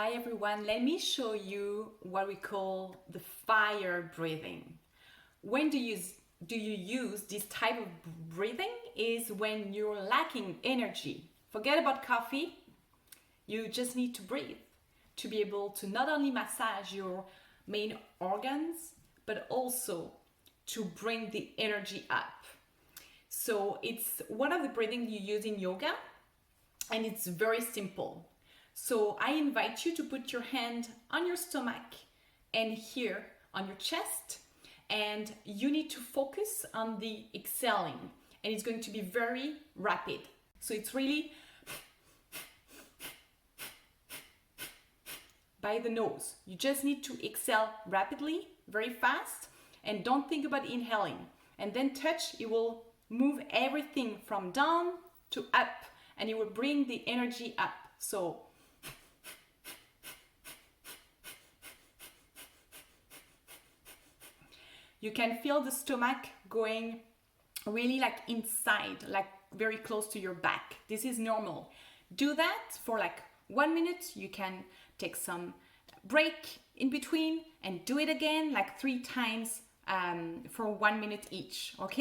Hi everyone, let me show you what we call the fire breathing. When do you use this type of breathing is when you're lacking energy. Forget about coffee, you just need to breathe to be able to not only massage your main organs, but also to bring the energy up. So it's one of the breathing you use in yoga, and it's very simple. So I invite you to put your hand on your stomach and here on your chest, and you need to focus on the exhaling, and it's going to be very rapid. So it's really by the nose. You just need to exhale rapidly, very fast, and don't think about inhaling. And then touch, it will move everything from down to up, and it will bring the energy up. So you can feel the stomach going really like inside, like very close to your back. This is normal. Do that for like 1 minute. You can take some break in between and do it again like 3 times for 1 minute each, okay?